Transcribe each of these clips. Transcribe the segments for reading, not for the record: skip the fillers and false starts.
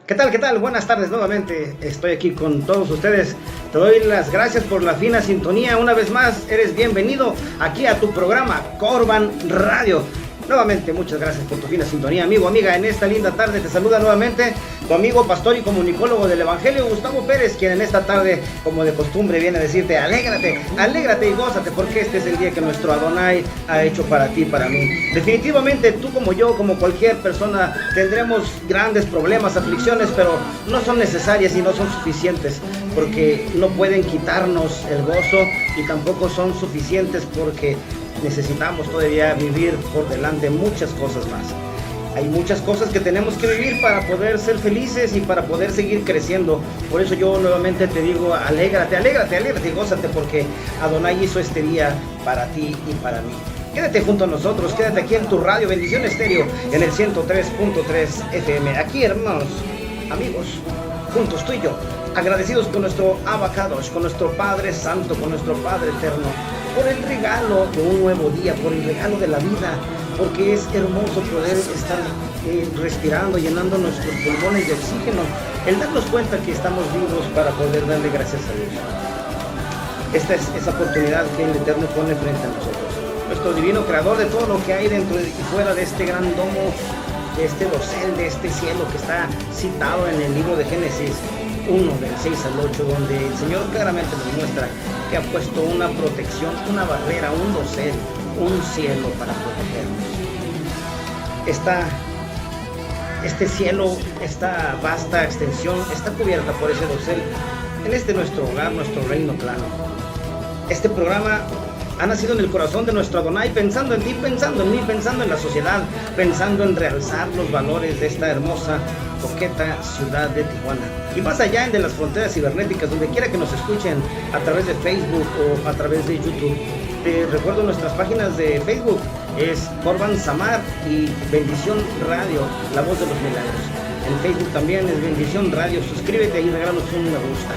¿Qué tal? ¿Qué tal? Buenas tardes nuevamente. Estoy aquí con todos ustedes. Te doy las gracias por la fina sintonía. Una vez más, eres bienvenido aquí a tu programa Corban Radio. Nuevamente, muchas gracias por tu fina sintonía, amigo, amiga. En esta linda tarde te saluda nuevamente tu amigo, pastor y comunicólogo del Evangelio, Gustavo Pérez, quien en esta tarde, como de costumbre, viene a decirte: alégrate, alégrate y gózate, porque este es el día que nuestro Adonai ha hecho para ti y para mí. Definitivamente, tú como yo, como cualquier persona, tendremos grandes problemas, aflicciones, pero no son necesarias y no son suficientes, porque no pueden quitarnos el gozo y tampoco son suficientes porque necesitamos todavía vivir por delante muchas cosas más. Hay muchas cosas que tenemos que vivir para poder ser felices y para poder seguir creciendo. Por eso yo nuevamente te digo: alégrate, alégrate, alégrate y gózate, porque Adonai hizo este día para ti y para mí. Quédate junto a nosotros, quédate aquí en tu radio Bendición Estéreo en el 103.3 FM. Aquí, hermanos, amigos, juntos tú y yo, agradecidos con nuestro Abba Kadosh, con nuestro Padre Santo, con nuestro Padre Eterno, por el regalo de un nuevo día, por el regalo de la vida, porque es hermoso poder estar respirando, llenando nuestros pulmones de oxígeno, el darnos cuenta que estamos vivos para poder darle gracias a Dios. Esta es esa oportunidad que el Eterno pone frente a nosotros, nuestro divino creador de todo lo que hay dentro y fuera de este gran domo, de este dosel, de este cielo que está citado en el libro de Génesis 1, del 6 al 8, donde el Señor claramente nos muestra que ha puesto una protección, una barrera, un dosel, un cielo para protegernos. Este cielo, esta vasta extensión, está cubierta por ese dosel en este nuestro hogar, nuestro reino plano. Este programa ha nacido en el corazón de nuestro Adonai, pensando en ti, pensando en mí, pensando en la sociedad, pensando en realzar los valores de esta hermosa, coqueta ciudad de Tijuana. Y más allá de las fronteras cibernéticas, donde quiera que nos escuchen, a través de Facebook o a través de YouTube. Te recuerdo nuestras páginas de Facebook, es Corban Samar y Bendición Radio, la voz de los milagros. En Facebook también es Bendición Radio. Suscríbete y regálanos un me gusta.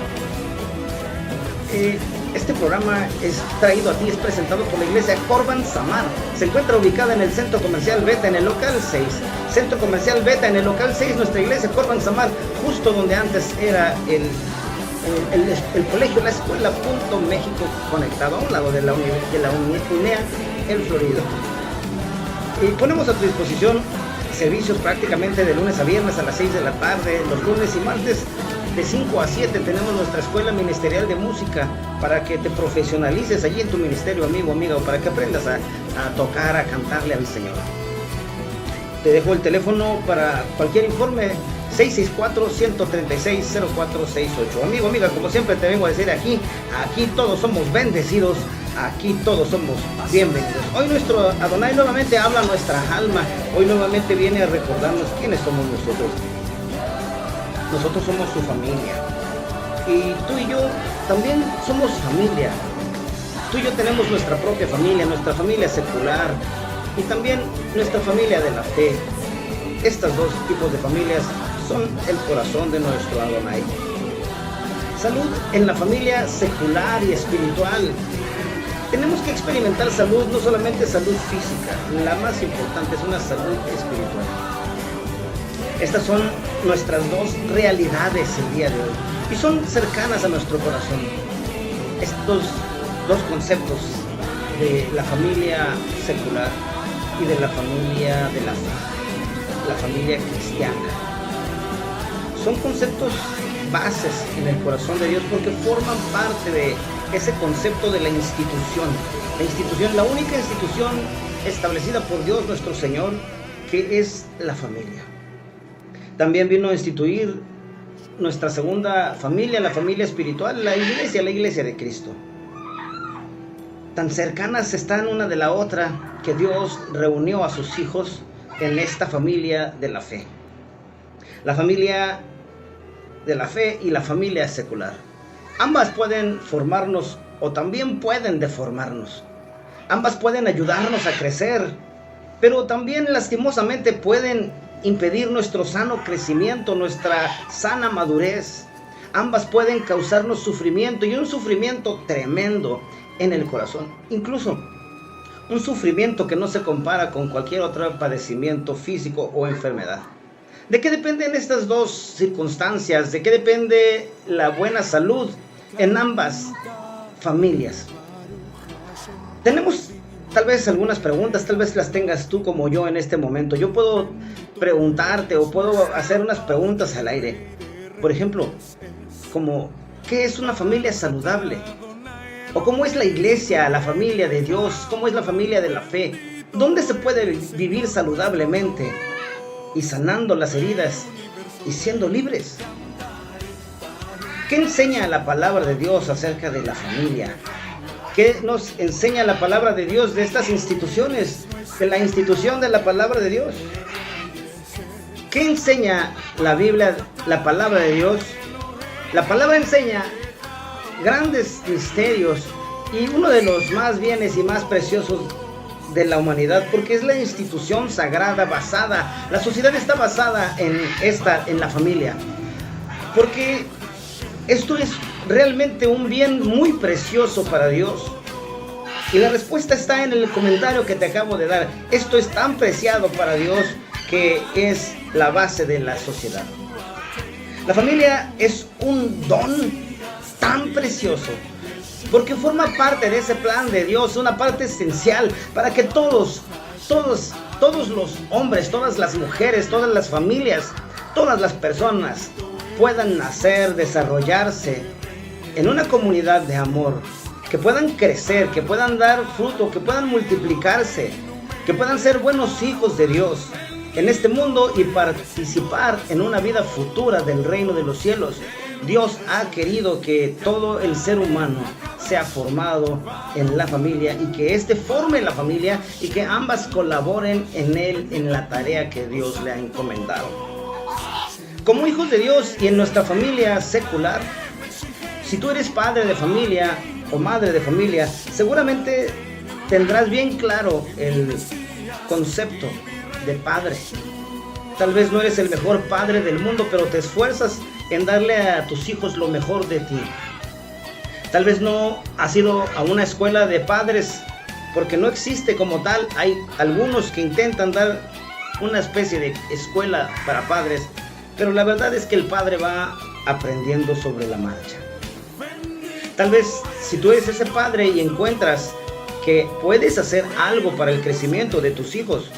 Este programa es traído a ti, es presentado por la iglesia Corban Samar. Se encuentra ubicada en el Centro Comercial Beta, en el local 6. Centro Comercial Beta, en el local 6, nuestra iglesia Corban Samar, justo donde antes era el colegio, la escuela Punto México, conectado a un lado de la UNEA, en Florida. Y ponemos a tu disposición servicios prácticamente de lunes a viernes a las 6 de la tarde, los lunes y martes de 5 a 7 tenemos nuestra escuela ministerial de música para que te profesionalices allí en tu ministerio, amigo, amiga, o para que aprendas a tocar, a cantarle al Señor. Te dejo el teléfono para cualquier informe: 664-136-0468. Amigo, amiga, como siempre te vengo a decir, aquí todos somos bendecidos, aquí todos somos bienvenidos. Hoy nuestro Adonai nuevamente habla a nuestra alma, hoy nuevamente viene a recordarnos quiénes somos nosotros. Nosotros somos su familia, y tú y yo también somos familia. Tú y yo tenemos nuestra propia familia, nuestra familia secular, y también nuestra familia de la fe. Estas dos tipos de familias son el corazón de nuestro Adonai. Salud en la familia secular y espiritual. Tenemos que experimentar salud, no solamente salud física, la más importante es una salud espiritual. Estas son nuestras dos realidades el día de hoy y son cercanas a nuestro corazón. Estos dos conceptos de la familia secular y de la familia de la fe, la familia cristiana, son conceptos bases en el corazón de Dios, porque forman parte de ese concepto de la institución. La institución, la única institución establecida por Dios nuestro Señor, que es la familia. También vino a instituir nuestra segunda familia, la familia espiritual, la iglesia de Cristo. Tan cercanas están una de la otra que Dios reunió a sus hijos en esta familia de la fe. La familia de la fe y la familia secular. Ambas pueden formarnos o también pueden deformarnos. Ambas pueden ayudarnos a crecer, pero también lastimosamente pueden impedir nuestro sano crecimiento, nuestra sana madurez. Ambas pueden causarnos sufrimiento, y un sufrimiento tremendo en el corazón. Incluso un sufrimiento que no se compara con cualquier otro padecimiento físico o enfermedad. ¿De qué dependen estas dos circunstancias? ¿De qué depende la buena salud en ambas familias? Tenemos tal vez algunas preguntas, tal vez las tengas tú como yo en este momento. Yo puedo preguntarte o puedo hacer unas preguntas al aire. Por ejemplo, como, ¿qué es una familia saludable? ¿O cómo es la iglesia, la familia de Dios? ¿Cómo es la familia de la fe? ¿Dónde se puede vivir saludablemente y sanando las heridas y siendo libres? ¿Qué enseña la palabra de Dios acerca de la familia? ¿Qué nos enseña la palabra de Dios de estas instituciones, de la institución de la palabra de Dios? ¿Qué enseña la Biblia, la palabra de Dios? La palabra enseña grandes misterios y uno de los más bienes y más preciosos de la humanidad, porque es la institución sagrada basada, la sociedad está basada en la familia, porque esto es realmente un bien muy precioso para Dios. Y la respuesta está en el comentario que te acabo de dar. Esto es tan preciado para Dios que es la base de la sociedad. La familia es un don tan precioso porque forma parte de ese plan de Dios, una parte esencial para que todos los hombres, todas las mujeres, todas las familias, todas las personas puedan nacer, desarrollarse en una comunidad de amor, que puedan crecer, que puedan dar fruto, que puedan multiplicarse, que puedan ser buenos hijos de Dios en este mundo y participar en una vida futura del reino de los cielos. Dios ha querido que todo el ser humano sea formado en la familia y que éste forme la familia y que ambas colaboren en él, en la tarea que Dios le ha encomendado. Como hijos de Dios y en nuestra familia secular, si tú eres padre de familia o madre de familia, seguramente tendrás bien claro el concepto de padre. Tal vez no eres el mejor padre del mundo, pero te esfuerzas en darle a tus hijos lo mejor de ti. Tal vez no has ido a una escuela de padres, porque no existe como tal. Hay algunos que intentan dar una especie de escuela para padres, pero la verdad es que el padre va aprendiendo sobre la marcha. Tal vez si tú eres ese padre y encuentras que puedes hacer algo para el crecimiento de tus hijos,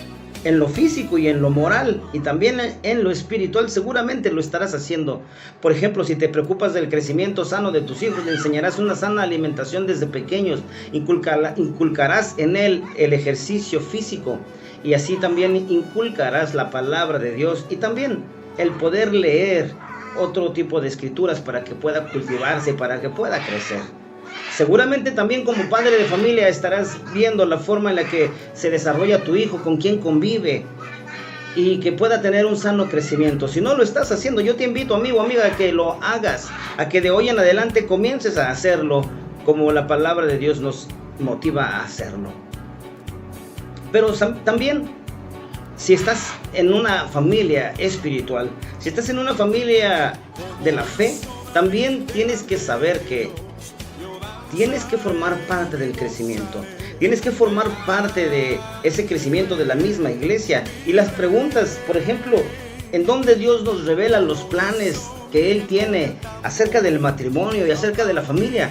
en lo físico y en lo moral y también en lo espiritual, seguramente lo estarás haciendo. Por ejemplo, si te preocupas del crecimiento sano de tus hijos, le enseñarás una sana alimentación desde pequeños, inculcarás en él el ejercicio físico y así también inculcarás la palabra de Dios y también el poder leer otro tipo de escrituras para que pueda cultivarse, para que pueda crecer. Seguramente también como padre de familia estarás viendo la forma en la que se desarrolla tu hijo, con quién convive y que pueda tener un sano crecimiento. Si no lo estás haciendo, yo te invito, amigo, amiga, a que lo hagas, a que de hoy en adelante comiences a hacerlo como la palabra de Dios nos motiva a hacerlo. Pero también, si estás en una familia espiritual, si estás en una familia de la fe, también tienes que saber que tienes que formar parte del crecimiento. Tienes que formar parte de ese crecimiento de la misma iglesia. Y las preguntas, por ejemplo, ¿en dónde Dios nos revela los planes que Él tiene acerca del matrimonio y acerca de la familia?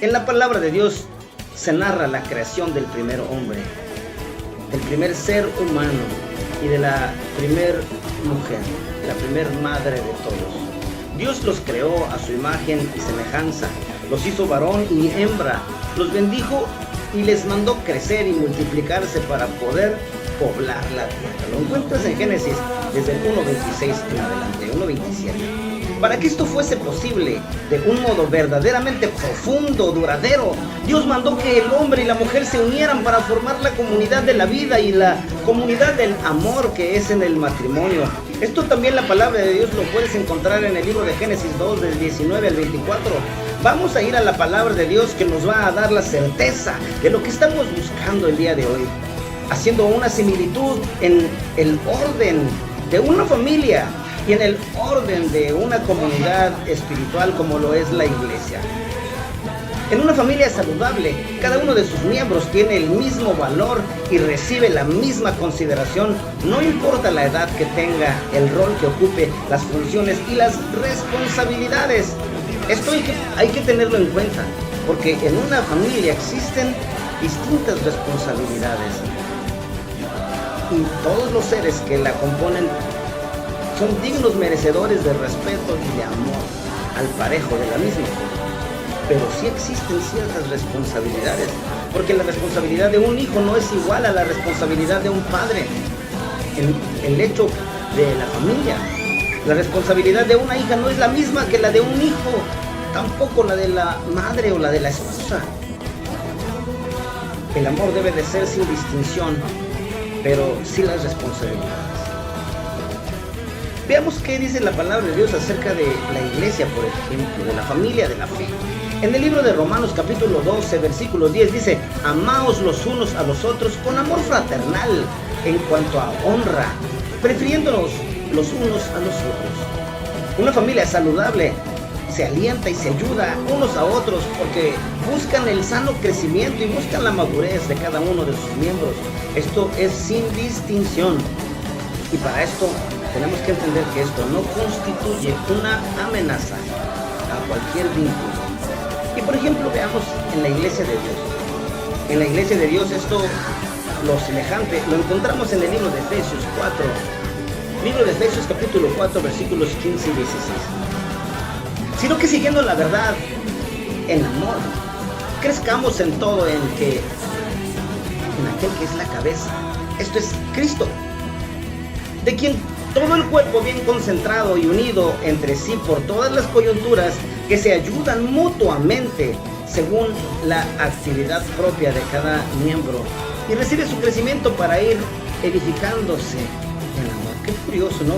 En la palabra de Dios se narra la creación del primer hombre, del primer ser humano y de la primer mujer, la primer madre de todos. Dios los creó a su imagen y semejanza. Los hizo varón y hembra, los bendijo y les mandó crecer y multiplicarse para poder poblar la tierra. Lo encuentras en Génesis desde el 1.26 en adelante, 1.27. Para que esto fuese posible de un modo verdaderamente profundo, duradero, Dios mandó que el hombre y la mujer se unieran para formar la comunidad de la vida y la comunidad del amor que es en el matrimonio. Esto también la palabra de Dios lo puedes encontrar en el libro de Génesis 2, del 19 al 24. Vamos a ir a la palabra de Dios que nos va a dar la certeza de lo que estamos buscando el día de hoy, haciendo una similitud en el orden de una familia y en el orden de una comunidad espiritual como lo es la iglesia. En una familia saludable, cada uno de sus miembros tiene el mismo valor y recibe la misma consideración, no importa la edad que tenga, el rol que ocupe, las funciones y las responsabilidades. Esto hay que tenerlo en cuenta, porque en una familia existen distintas responsabilidades y todos los seres que la componen son dignos merecedores de respeto y de amor al parejo de la misma forma. Pero sí existen ciertas responsabilidades, porque la responsabilidad de un hijo no es igual a la responsabilidad de un padre. El hecho de la familia, la responsabilidad de una hija no es la misma que la de un hijo, tampoco la de la madre o la de la esposa. El amor debe de ser sin distinción, pero sí las responsabilidades. Veamos qué dice la palabra de Dios acerca de la iglesia, por ejemplo, de la familia de la fe. En el libro de Romanos capítulo 12, versículo 10 dice: amaos los unos a los otros con amor fraternal en cuanto a honra, prefiriéndonos los unos a los otros. Una familia saludable se alienta y se ayuda unos a otros porque buscan el sano crecimiento y buscan la madurez de cada uno de sus miembros. Esto es sin distinción. Y para esto tenemos que entender que esto no constituye una amenaza a cualquier vínculo. Y por ejemplo, veamos en la iglesia de Dios. En la iglesia de Dios esto, lo semejante, lo encontramos en el libro de Efesios 4. Libro de Efesios capítulo 4, versículos 15 y 16. Sino que siguiendo la verdad en amor, crezcamos en todo en aquel que es la cabeza. Esto es Cristo, de quien todo el cuerpo bien concentrado y unido entre sí por todas las coyunturas que se ayudan mutuamente según la actividad propia de cada miembro y recibe su crecimiento para ir edificándose en amor. Qué curioso, ¿no?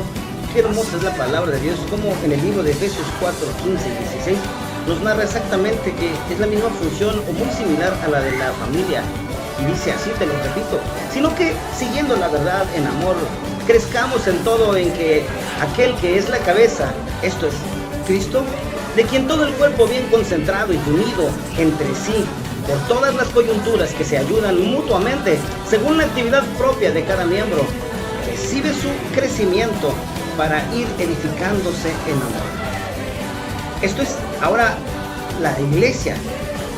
Qué hermosa es la palabra de Dios, como en el libro de Efesios 4, 15 y 16 nos narra exactamente que es la misma función o muy similar a la de la familia. Y dice así, te lo repito, sino que siguiendo la verdad en amor, crezcamos en todo en que aquel que es la cabeza, esto es Cristo, de quien todo el cuerpo bien concentrado y unido entre sí por todas las coyunturas que se ayudan mutuamente según la actividad propia de cada miembro, recibe su crecimiento para ir edificándose en amor. Esto es ahora la iglesia,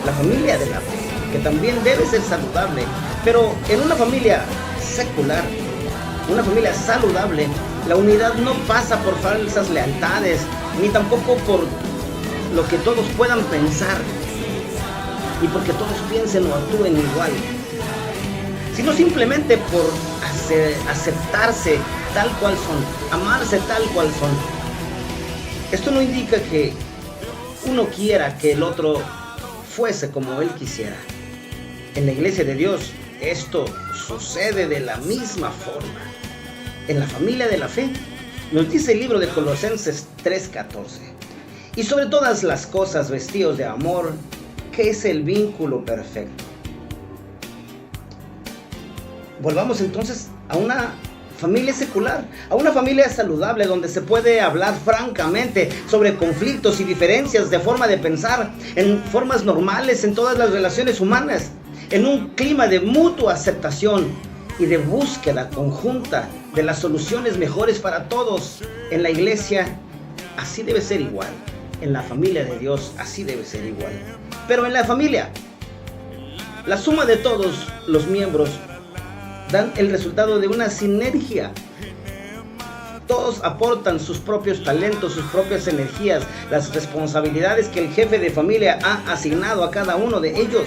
la familia de la fe, que también debe ser saludable, pero en una familia secular, una familia saludable, la unidad no pasa por falsas lealtades, ni tampoco por lo que todos puedan pensar, ni porque todos piensen o actúen igual, sino simplemente por aceptarse tal cual son, amarse tal cual son. Esto no indica que uno quiera que el otro fuese como él quisiera. En la iglesia de Dios esto sucede de la misma forma. En la familia de la fe nos dice el libro de Colosenses 3:14: y sobre todas las cosas vestidos de amor, que es el vínculo perfecto. Volvamos entonces a una familia secular, a una familia saludable donde se puede hablar francamente sobre conflictos y diferencias de forma de pensar, en formas normales en todas las relaciones humanas, en un clima de mutua aceptación y de búsqueda conjunta de las soluciones mejores para todos. En la iglesia así debe ser igual, en la familia de Dios así debe ser igual. Pero en la familia, la suma de todos los miembros dan el resultado de una sinergia. Todos aportan sus propios talentos, sus propias energías, las responsabilidades que el jefe de familia ha asignado a cada uno de ellos.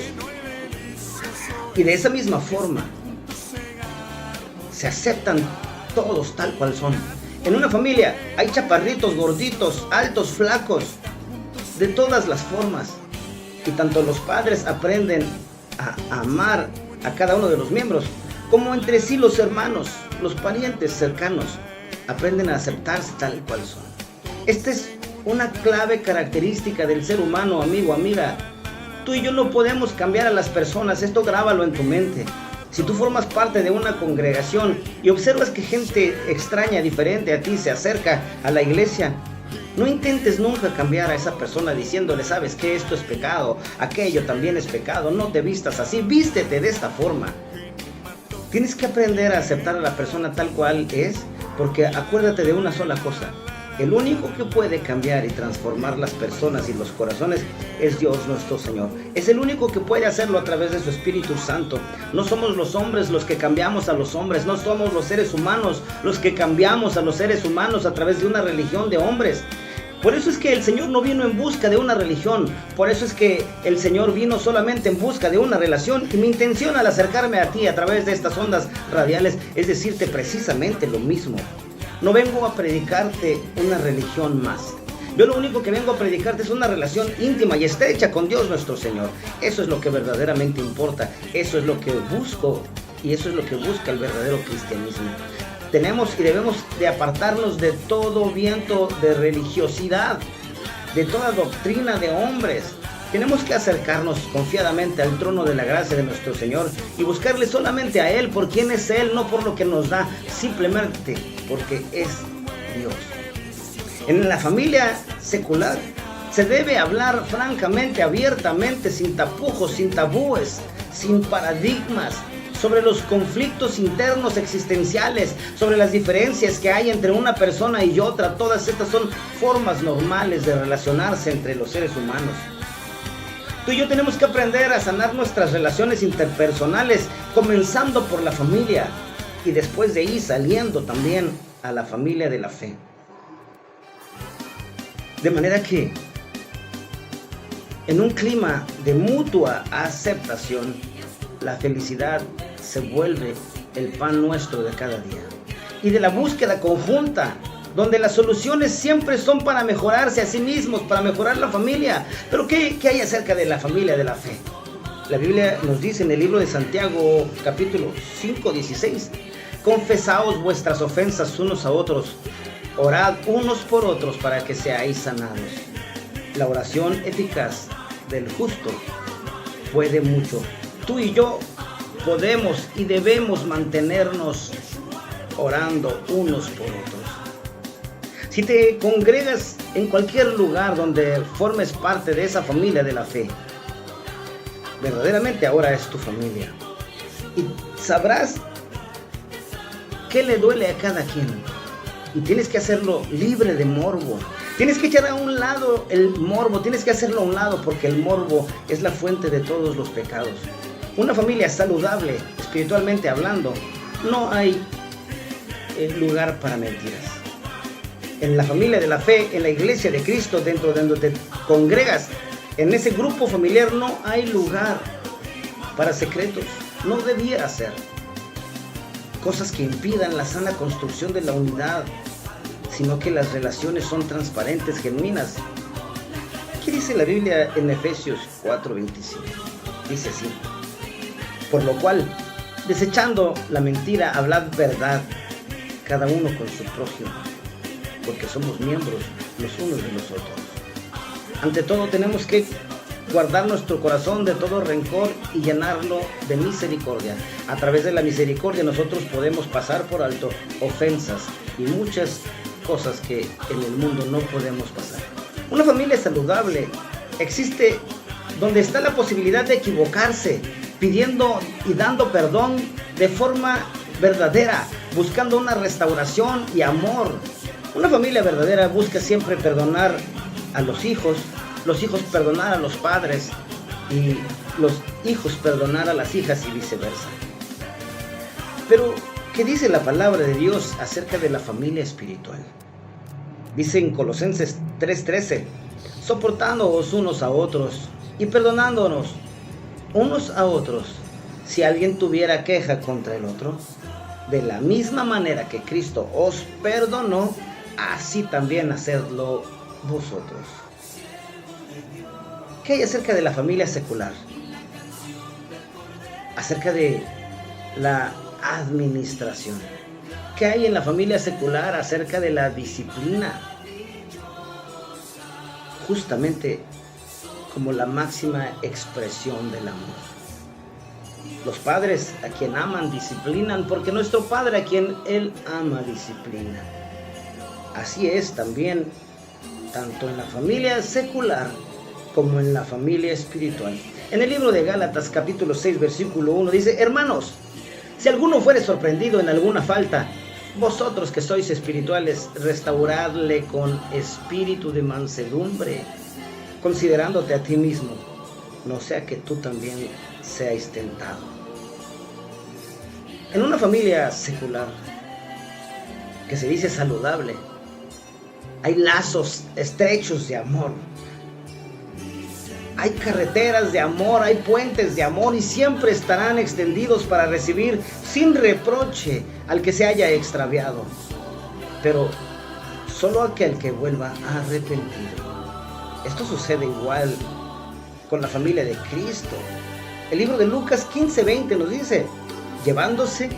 Y de esa misma forma se aceptan todos tal cual son. En una familia hay chaparritos, gorditos, altos, flacos, de todas las formas. Y tanto los padres aprenden a amar a cada uno de los miembros, como entre sí los hermanos, los parientes cercanos, aprenden a aceptarse tal cual son. Esta es una clave característica del ser humano, amigo, amiga. Tú y yo no podemos cambiar a las personas, esto grábalo en tu mente. Si tú formas parte de una congregación y observas que gente extraña, diferente a ti, se acerca a la iglesia, No intentes nunca cambiar a esa persona diciéndole, sabes que esto es pecado, aquello también es pecado, no te vistas así, vístete de esta forma. Tienes que aprender a aceptar a la persona tal cual es, porque acuérdate de una sola cosa. El único que puede cambiar y transformar las personas y los corazones es Dios nuestro Señor. Es el único que puede hacerlo a través de su Espíritu Santo. No somos los hombres los que cambiamos a los hombres. No somos los seres humanos los que cambiamos a los seres humanos a través de una religión de hombres. Por eso es que el Señor no vino en busca de una religión. Por eso es que el Señor vino solamente en busca de una relación. Y mi intención al acercarme a ti a través de estas ondas radiales es decirte precisamente lo mismo. No vengo a predicarte una religión más. Yo lo único que vengo a predicarte es una relación íntima y estrecha con Dios nuestro Señor. Eso es lo que verdaderamente importa. Eso es lo que busco y eso es lo que busca el verdadero cristianismo. Tenemos y debemos de apartarnos de todo viento de religiosidad, de toda doctrina de hombres. Tenemos que acercarnos confiadamente al trono de la gracia de nuestro Señor y buscarle solamente a Él por quien es Él, no por lo que nos da, simplemente porque es Dios. En la familia secular se debe hablar francamente, abiertamente, sin tapujos, sin tabúes, sin paradigmas, sobre los conflictos internos existenciales, sobre las diferencias que hay entre una persona y otra. Todas estas son formas normales de relacionarse entre los seres humanos. Tú y yo tenemos que aprender a sanar nuestras relaciones interpersonales, comenzando por la familia y después de ahí saliendo también a la familia de la fe. De manera que en un clima de mutua aceptación, la felicidad se vuelve el pan nuestro de cada día. Y de la búsqueda conjunta, donde las soluciones siempre son para mejorarse a sí mismos, para mejorar la familia. Pero ¿qué hay acerca de la familia de la fe? La Biblia nos dice en el libro de Santiago, capítulo 5, 16, confesaos vuestras ofensas unos a otros, orad unos por otros para que seáis sanados. La oración eficaz del justo puede mucho. Tú y yo podemos y debemos mantenernos orando unos por otros. Si te congregas en cualquier lugar donde formes parte de esa familia de la fe, verdaderamente ahora es tu familia. Y sabrás qué le duele a cada quien. Y tienes que hacerlo libre de morbo. Tienes que echar a un lado el morbo, tienes que hacerlo a un lado porque el morbo es la fuente de todos los pecados. Una familia saludable, espiritualmente hablando, no hay lugar para mentiras. En la familia de la fe, en la iglesia de Cristo, dentro de donde te congregas, en ese grupo familiar no hay lugar para secretos. No debiera ser. Cosas que impidan la sana construcción de la unidad, sino que las relaciones son transparentes, genuinas. ¿Qué dice la Biblia en Efesios 4:25? Dice así: por lo cual, desechando la mentira, hablad verdad, cada uno con su prójimo, porque somos miembros los unos de los otros. Ante todo tenemos que guardar nuestro corazón de todo rencor y llenarlo de misericordia. A través de la misericordia nosotros podemos pasar por alto ofensas y muchas cosas que en el mundo no podemos pasar. Una familia saludable existe donde está la posibilidad de equivocarse, pidiendo y dando perdón de forma verdadera, buscando una restauración y amor. Una familia verdadera busca siempre perdonar a los hijos perdonar a los padres y los hijos perdonar a las hijas y viceversa. Pero, ¿qué dice la palabra de Dios acerca de la familia espiritual? Dice en Colosenses 3:13, soportándoos unos a otros y perdonándonos unos a otros si alguien tuviera queja contra el otro, de la misma manera que Cristo os perdonó, así también hacedlo vosotros. ¿Qué hay acerca de la familia secular? Acerca de la administración. ¿Qué hay en la familia secular acerca de la disciplina? Justamente como la máxima expresión del amor. Los padres a quien aman disciplinan, porque nuestro Padre a quien Él ama disciplina. Así es también tanto en la familia secular como en la familia espiritual. En el libro de Gálatas capítulo 6 versículo 1 dice: hermanos, si alguno fuere sorprendido en alguna falta, vosotros que sois espirituales, restauradle con espíritu de mansedumbre, considerándote a ti mismo, no sea que tú también seáis tentado. En una familia secular, que se dice saludable, hay lazos estrechos de amor. Hay carreteras de amor, hay puentes de amor y siempre estarán extendidos para recibir sin reproche al que se haya extraviado. Pero solo aquel que vuelva arrepentido. Esto sucede igual con la familia de Cristo. El libro de Lucas 15:20 nos dice: llevándose,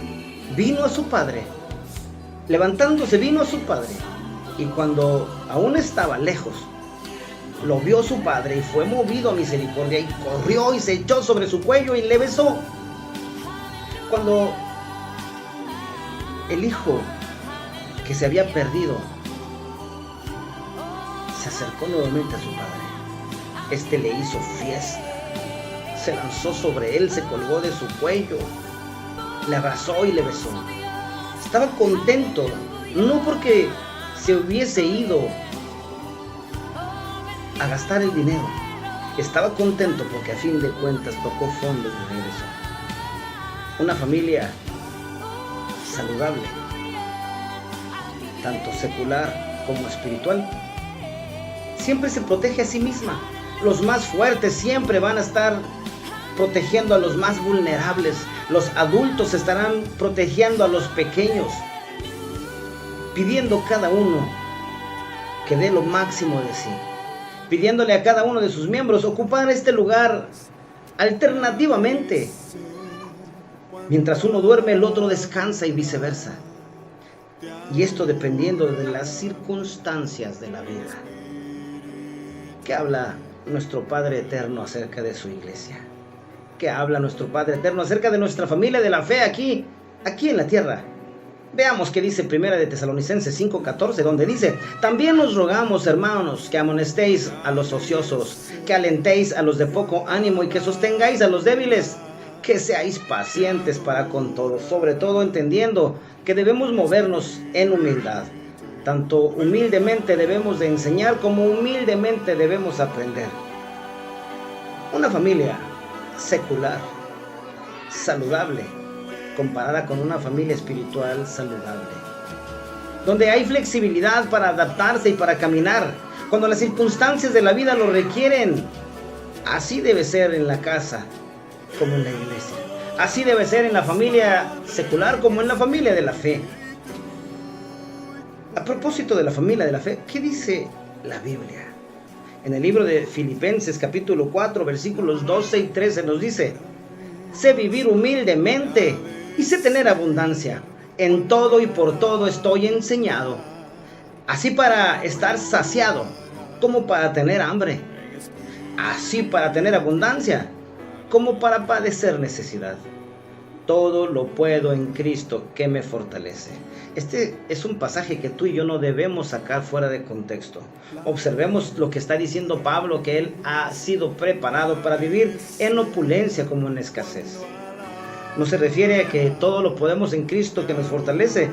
vino a su padre. Levantándose, vino a su padre. Y cuando aún estaba lejos, lo vio su padre y fue movido a misericordia y corrió y se echó sobre su cuello y le besó. Cuando el hijo que se había perdido se acercó nuevamente a su padre, este le hizo fiesta, se lanzó sobre él, se colgó de su cuello, le abrazó y le besó. Estaba contento, no porque se hubiese ido a gastar el dinero, estaba contento porque a fin de cuentas tocó fondo de regreso. Una familia saludable, tanto secular como espiritual, siempre se protege a sí misma. Los más fuertes siempre van a estar protegiendo a los más vulnerables. Los adultos estarán protegiendo a los pequeños, pidiendo cada uno que dé lo máximo de sí, pidiéndole a cada uno de sus miembros ocupar este lugar alternativamente. Mientras uno duerme, el otro descansa y viceversa. Y esto dependiendo de las circunstancias de la vida. ¿Qué habla nuestro Padre Eterno acerca de su iglesia? ¿Qué habla nuestro Padre Eterno acerca de nuestra familia de la fe aquí en la tierra? Veamos qué dice Primera de Tesalonicenses 5:14, donde dice: también os rogamos, hermanos, que amonestéis a los ociosos, que alentéis a los de poco ánimo y que sostengáis a los débiles, que seáis pacientes para con todos, sobre todo entendiendo que debemos movernos en humildad. Tanto humildemente debemos de enseñar como humildemente debemos aprender. Una familia secular, saludable, comparada con una familia espiritual saludable, donde hay flexibilidad para adaptarse y para caminar cuando las circunstancias de la vida lo requieren. Así debe ser en la casa como en la iglesia. Así debe ser en la familia secular como en la familia de la fe. A propósito de la familia de la fe, ¿qué dice la Biblia? En el libro de Filipenses capítulo 4 versículos 12 y 13 nos dice: sé vivir humildemente y sé tener abundancia. En todo y por todo estoy enseñado, así para estar saciado como para tener hambre, así para tener abundancia como para padecer necesidad. Todo lo puedo en Cristo que me fortalece. Este es un pasaje que tú y yo no debemos sacar fuera de contexto. Observemos lo que está diciendo Pablo, que él ha sido preparado para vivir en opulencia como en escasez. No se refiere a que todo lo podemos en Cristo que nos fortalece,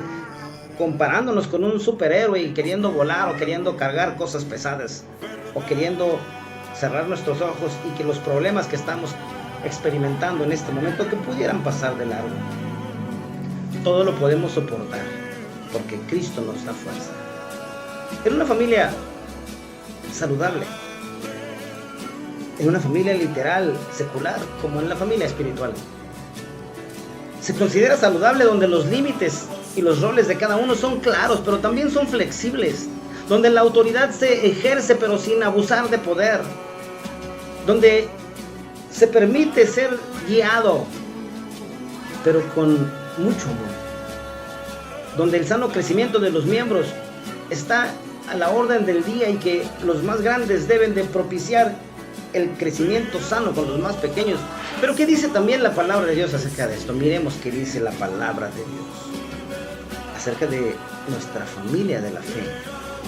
comparándonos con un superhéroe y queriendo volar o queriendo cargar cosas pesadas o queriendo cerrar nuestros ojos y que los problemas que estamos experimentando en este momento que pudieran pasar de largo. Todo lo podemos soportar porque Cristo nos da fuerza. En una familia saludable, en una familia literal, secular, como en la familia espiritual, se considera saludable donde los límites y los roles de cada uno son claros, pero también son flexibles, donde la autoridad se ejerce pero sin abusar de poder, donde se permite ser guiado pero con mucho amor, donde el sano crecimiento de los miembros está a la orden del día y que los más grandes deben de propiciar el crecimiento sano con los más pequeños. Pero ¿qué dice también la palabra de Dios acerca de esto? Miremos qué dice la palabra de Dios acerca de nuestra familia de la fe.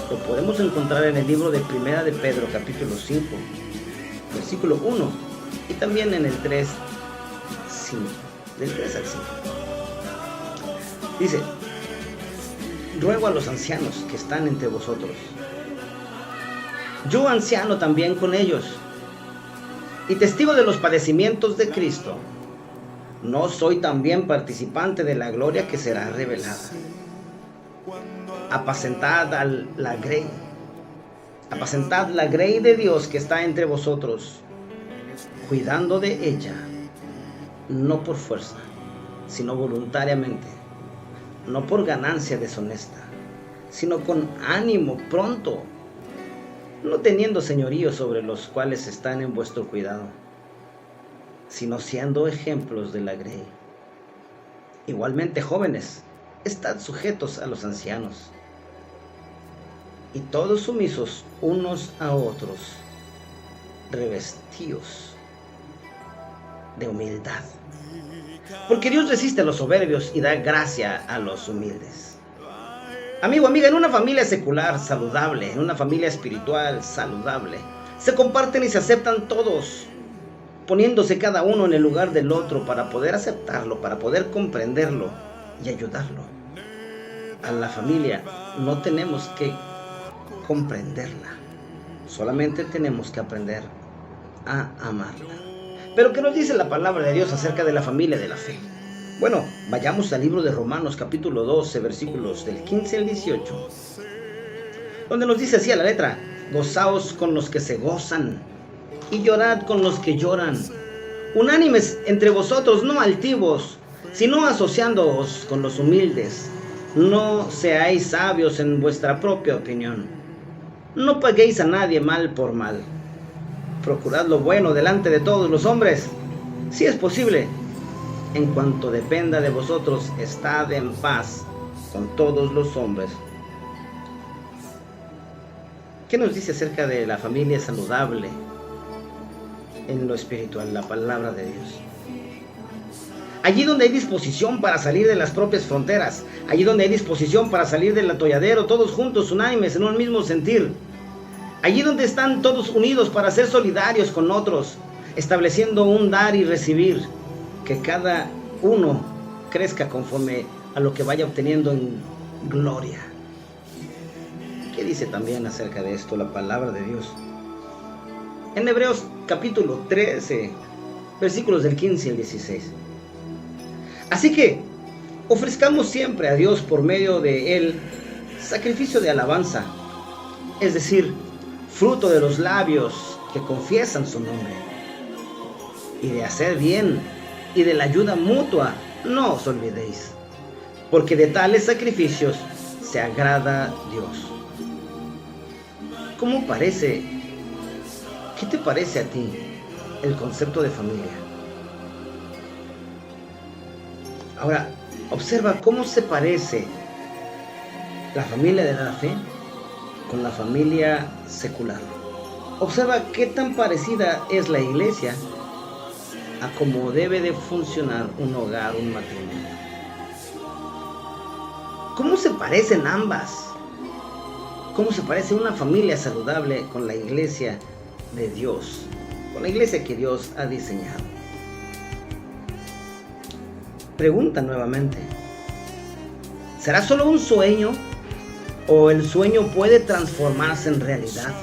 Lo podemos encontrar en el libro de Primera de Pedro, capítulo 5, versículo 1, y también en el 3, 5, del 3 al 5. Dice: ruego a los ancianos que están entre vosotros, yo anciano también con ellos, y testigo de los padecimientos de Cristo, ¿no soy también participante de la gloria que será revelada? Apacentad la grey de Dios que está entre vosotros, cuidando de ella, no por fuerza, sino voluntariamente, no por ganancia deshonesta, sino con ánimo pronto, no teniendo señorío sobre los cuales están en vuestro cuidado, sino siendo ejemplos de la grey. Igualmente, jóvenes, estad sujetos a los ancianos, y todos sumisos unos a otros, revestidos de humildad. Porque Dios resiste a los soberbios y da gracia a los humildes. Amigo, amiga, en una familia secular saludable, en una familia espiritual saludable, se comparten y se aceptan todos, poniéndose cada uno en el lugar del otro para poder aceptarlo, para poder comprenderlo y ayudarlo. A la familia no tenemos que comprenderla, solamente tenemos que aprender a amarla. Pero ¿qué nos dice la palabra de Dios acerca de la familia de la fe? Bueno, vayamos al libro de Romanos capítulo 12, versículos del 15 al 18, donde nos dice así a la letra: gozaos con los que se gozan y llorad con los que lloran. Unánimes entre vosotros, no altivos, sino asociándoos con los humildes. No seáis sabios en vuestra propia opinión. No paguéis a nadie mal por mal. Procurad lo bueno delante de todos los hombres, si es posible. En cuanto dependa de vosotros, estad en paz con todos los hombres. ¿Qué nos dice acerca de la familia saludable en lo espiritual? La palabra de Dios. Allí donde hay disposición para salir de las propias fronteras, allí donde hay disposición para salir del atolladero, todos juntos, unánimes, en un mismo sentir. Allí donde están todos unidos para ser solidarios con otros, estableciendo un dar y recibir, que cada uno crezca conforme a lo que vaya obteniendo en gloria. ¿Qué dice también acerca de esto la palabra de Dios? En Hebreos capítulo 13, versículos del 15 al 16. Así que ofrezcamos siempre a Dios por medio de Él sacrificio de alabanza, es decir, fruto de los labios que confiesan su nombre. Y de hacer bien y de la ayuda mutua no os olvidéis, porque de tales sacrificios se agrada Dios. ¿Cómo parece? ¿Qué te parece a ti el concepto de familia? Ahora, observa cómo se parece la familia de la fe con la familia secular. Observa qué tan parecida es la iglesia a cómo debe de funcionar un hogar, un matrimonio. ¿Cómo se parecen ambas? ¿Cómo se parece una familia saludable con la iglesia de Dios, con la iglesia que Dios ha diseñado? Pregunta nuevamente: ¿será solo un sueño o el sueño puede transformarse en realidad?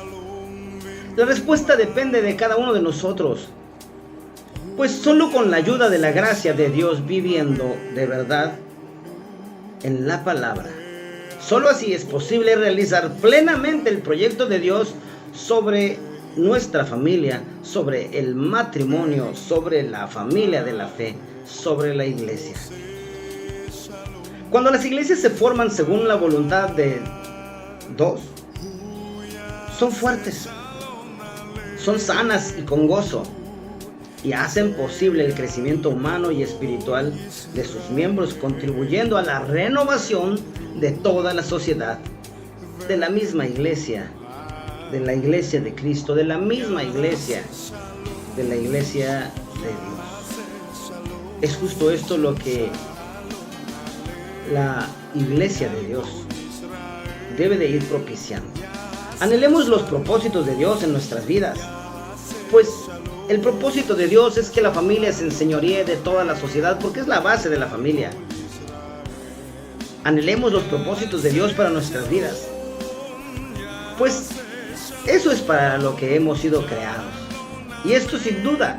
La respuesta depende de cada uno de nosotros, pues solo con la ayuda de la gracia de Dios, viviendo de verdad en la palabra, solo así es posible realizar plenamente el proyecto de Dios sobre nuestra familia, sobre el matrimonio, sobre la familia de la fe, sobre la iglesia. Cuando las iglesias se forman según la voluntad de dos, son fuertes, son sanas y con gozo, y hacen posible el crecimiento humano y espiritual de sus miembros, contribuyendo a la renovación de toda la sociedad, de la misma iglesia, de la iglesia de Cristo, de la misma iglesia, de la iglesia de Dios. Es justo esto lo que la iglesia de Dios debe de ir propiciando. Anhelemos los propósitos de Dios en nuestras vidas, pues el propósito de Dios es que la familia se enseñoree de toda la sociedad, porque es la base de la familia. Anhelemos los propósitos de Dios para nuestras vidas, pues eso es para lo que hemos sido creados. Y esto sin duda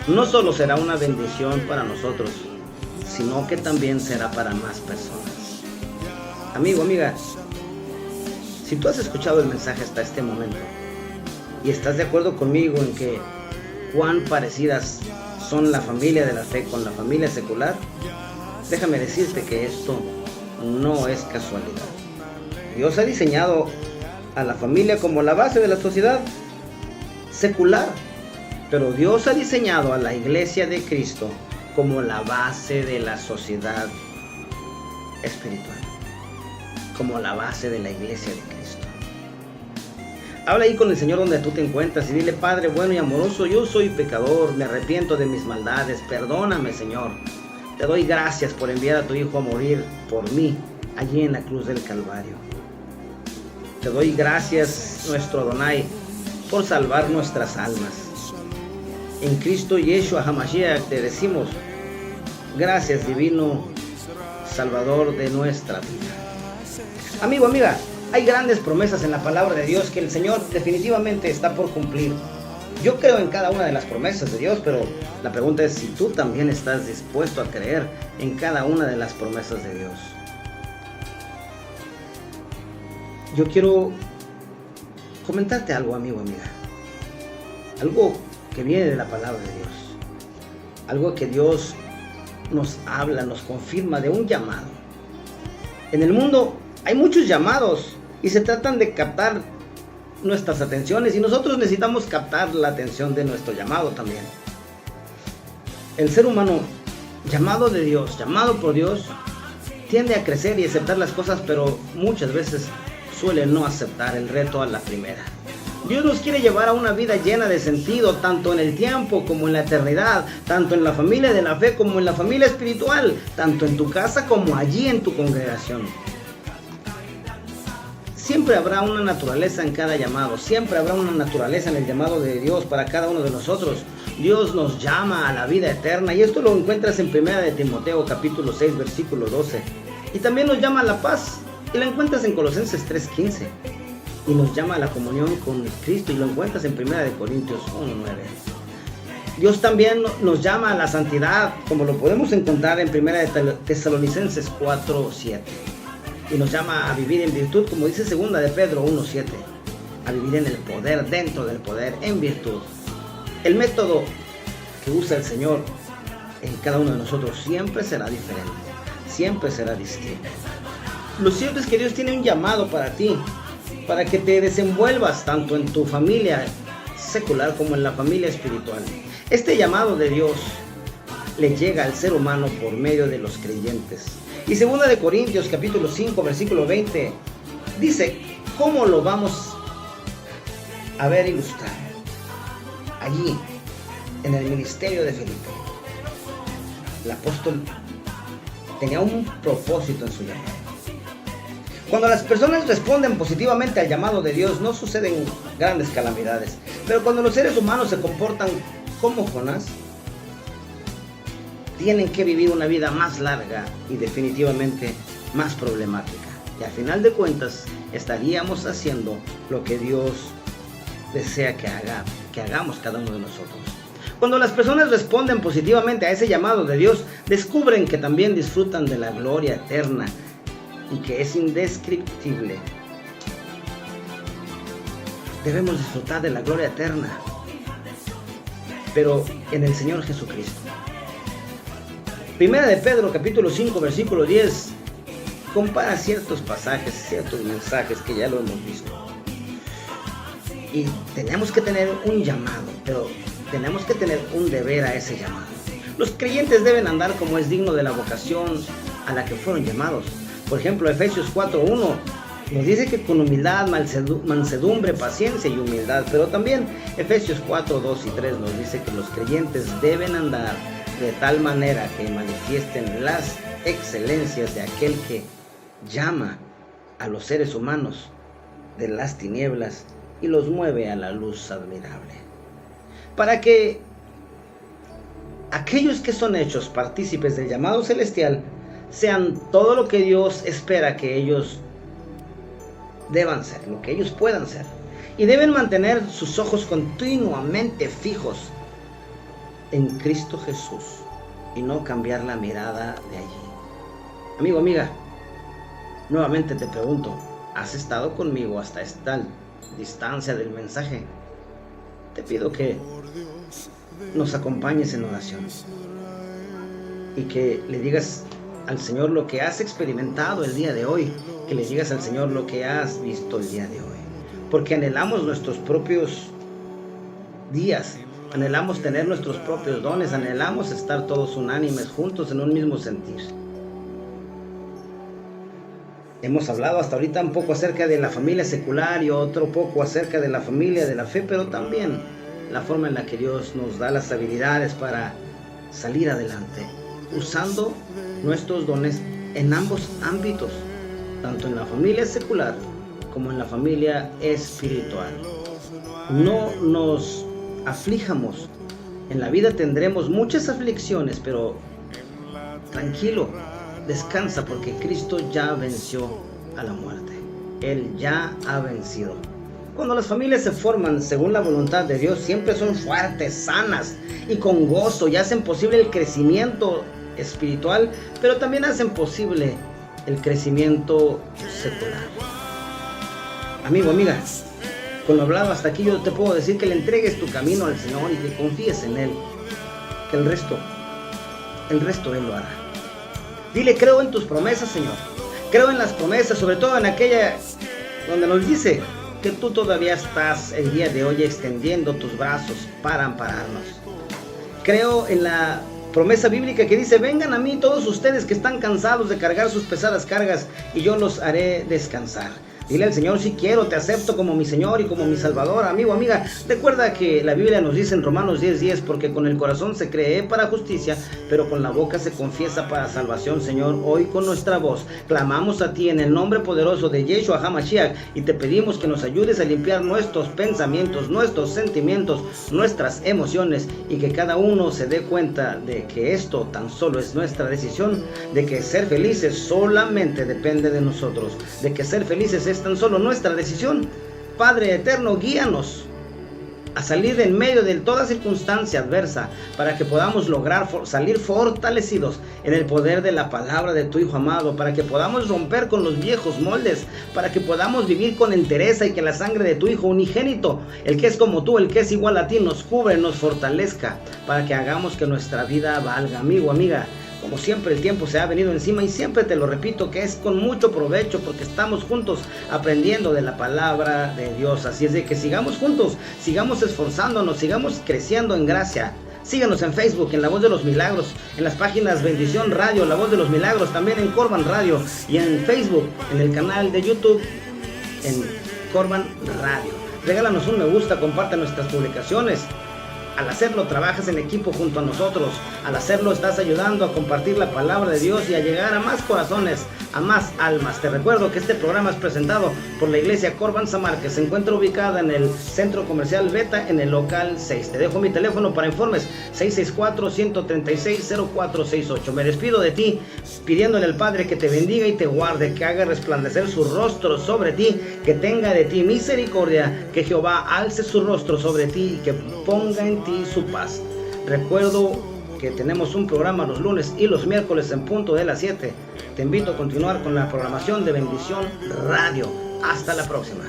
no solo será una bendición para nosotros, sino que también será para más personas. Amigo, amiga, si tú has escuchado el mensaje hasta este momento y estás de acuerdo conmigo en que cuán parecidas son la familia de la fe con la familia secular, déjame decirte que esto no es casualidad. Dios ha diseñado a la familia como la base de la sociedad secular, pero Dios ha diseñado a la iglesia de Cristo como la base de la sociedad espiritual, como la base de la iglesia de Cristo. Habla ahí con el Señor donde tú te encuentras y dile: Padre bueno y amoroso, yo soy pecador, me arrepiento de mis maldades, perdóname, Señor. Te doy gracias por enviar a tu Hijo a morir por mí allí en la cruz del Calvario. Te doy gracias, nuestro Adonai, por salvar nuestras almas. En Cristo Yeshua HaMashiach te decimos: gracias, divino Salvador de nuestra vida. Amigo, amiga, hay grandes promesas en la palabra de Dios que el Señor definitivamente está por cumplir. Yo creo en cada una de las promesas de Dios, pero la pregunta es si tú también estás dispuesto a creer en cada una de las promesas de Dios. Yo quiero comentarte algo, amigo, amiga. Algo que viene de la palabra de Dios. Algo que Dios nos habla, nos confirma de un llamado. En el mundo hay muchos llamados y se tratan de captar nuestras atenciones, y nosotros necesitamos captar la atención de nuestro llamado también. El ser humano, llamado de Dios, llamado por Dios, tiende a crecer y aceptar las cosas, pero muchas veces suele no aceptar el reto a la primera. Dios nos quiere llevar a una vida llena de sentido, tanto en el tiempo como en la eternidad, tanto en la familia de la fe como en la familia espiritual, tanto en tu casa como allí en tu congregación. Siempre habrá una naturaleza en cada llamado, siempre habrá una naturaleza en el llamado de Dios para cada uno de nosotros. Dios nos llama a la vida eterna, y esto lo encuentras en 1 de Timoteo capítulo 6 versículo 12. Y también nos llama a la paz, y lo encuentras en Colosenses 3:15. Y nos llama a la comunión con Cristo, y lo encuentras en 1 de Corintios 1:9. Dios también nos llama a la santidad, como lo podemos encontrar en 1 de Tesalonicenses 4:7. Y nos llama a vivir en virtud, como dice 2 de Pedro 1:7. A vivir en el poder, dentro del poder, en virtud. El método que usa el Señor en cada uno de nosotros siempre será diferente, siempre será distinto. Lo cierto es que Dios tiene un llamado para ti, para que te desenvuelvas tanto en tu familia secular como en la familia espiritual. Este llamado de Dios le llega al ser humano por medio de los creyentes. Y 2 de Corintios capítulo 5 versículo 20 dice cómo lo vamos a ver ilustrado allí en el ministerio de Felipe. El apóstol tenía un propósito en su llamado. Cuando las personas responden positivamente al llamado de Dios, no suceden grandes calamidades. Pero cuando los seres humanos se comportan como Jonás, tienen que vivir una vida más larga y definitivamente más problemática. Y al final de cuentas, estaríamos haciendo lo que Dios desea que hagamos cada uno de nosotros. Cuando las personas responden positivamente a ese llamado de Dios, descubren que también disfrutan de la gloria eterna y que es indescriptible. Debemos disfrutar de la gloria eterna, pero en el Señor Jesucristo. 1 de Pedro capítulo 5 versículo 10 compara ciertos pasajes, ciertos mensajes que ya lo hemos visto. Y tenemos que tener un llamado, pero tenemos que tener un deber a ese llamado. Los creyentes deben andar como es digno de la vocación a la que fueron llamados. Por ejemplo, Efesios 4:1 nos dice que con humildad, mansedumbre, paciencia y humildad. Pero también Efesios 4:2 y 3 nos dice que los creyentes deben andar de tal manera que manifiesten las excelencias de aquel que llama a los seres humanos de las tinieblas y los mueve a la luz admirable. Para que aquellos que son hechos partícipes del llamado celestial sean todo lo que Dios espera que ellos deban ser, lo que ellos puedan ser. Y deben mantener sus ojos continuamente fijos en Cristo Jesús y no cambiar la mirada de allí. Amigo, amiga, nuevamente te pregunto, ¿has estado conmigo hasta esta distancia del mensaje? Te pido que nos acompañes en oración y que le digas al Señor lo que has experimentado el día de hoy, que le digas al Señor lo que has visto el día de hoy, porque anhelamos nuestros propios días, anhelamos tener nuestros propios dones, anhelamos estar todos unánimes, juntos en un mismo sentir. Hemos hablado hasta ahorita un poco acerca de la familia secular y otro poco acerca de la familia de la fe, pero también la forma en la que Dios nos da las habilidades para salir adelante, usando nuestros dones en ambos ámbitos, tanto en la familia secular como en la familia espiritual. No nos aflijamos. En la vida tendremos muchas aflicciones, pero tranquilo, descansa, porque Cristo ya venció a la muerte. Él ya ha vencido. Cuando las familias se forman según la voluntad de Dios, siempre son fuertes, sanas y con gozo, y hacen posible el crecimiento espiritual, pero también hacen posible el crecimiento secular. Amigo, amiga, con lo hablado hasta aquí, yo te puedo decir que le entregues tu camino al Señor y que confíes en Él, que el resto Él lo hará. Dile: creo en tus promesas, Señor. Creo en las promesas, sobre todo en aquella donde nos dice que tú todavía estás el día de hoy extendiendo tus brazos para ampararnos. Creo en la promesa bíblica que dice: vengan a mí todos ustedes que están cansados de cargar sus pesadas cargas y yo los haré descansar. Dile al Señor: sí quiero, te acepto como mi Señor y como mi Salvador. Amigo, amiga, recuerda que la Biblia nos dice en Romanos 10:10, porque con el corazón se cree para justicia, pero con la boca se confiesa para salvación. Señor, hoy con nuestra voz clamamos a ti en el nombre poderoso de Yeshua HaMashiach y te pedimos que nos ayudes a limpiar nuestros pensamientos, nuestros sentimientos, nuestras emociones, y que cada uno se dé cuenta de que esto tan solo es nuestra decisión, de que ser felices solamente depende de nosotros, de que ser felices es tan solo nuestra decisión. Padre eterno, guíanos a salir en medio de toda circunstancia adversa, para que podamos lograr salir fortalecidos en el poder de la palabra de tu Hijo amado, para que podamos romper con los viejos moldes, para que podamos vivir con entereza y que la sangre de tu Hijo unigénito, el que es como tú, el que es igual a ti, nos cubre, nos fortalezca, para que hagamos que nuestra vida valga. Amigo, amiga, como siempre el tiempo se ha venido encima y siempre te lo repito que es con mucho provecho, porque estamos juntos aprendiendo de la palabra de Dios. Así es de que sigamos juntos, sigamos esforzándonos, sigamos creciendo en gracia. Síganos en Facebook, en La Voz de los Milagros, en las páginas Bendición Radio, La Voz de los Milagros, también en Corban Radio, y en Facebook, en el canal de YouTube, en Corban Radio. Regálanos un me gusta, comparte nuestras publicaciones. Al hacerlo, trabajas en equipo junto a nosotros. Al hacerlo, estás ayudando a compartir la palabra de Dios y a llegar a más corazones, a más almas. Te recuerdo que este programa es presentado por la iglesia Corban Samar, que se encuentra ubicada en el Centro Comercial Beta, en el local 6. Te dejo mi teléfono para informes: 664-136-0468. Me despido de ti pidiéndole al Padre que te bendiga y te guarde, que haga resplandecer su rostro sobre ti, que tenga de ti misericordia, que Jehová alce su rostro sobre ti y que ponga en ti su paz. Recuerdo que tenemos un programa los lunes y los miércoles en punto de las 7. Te invito a continuar con la programación de Bendición Radio. Hasta la próxima.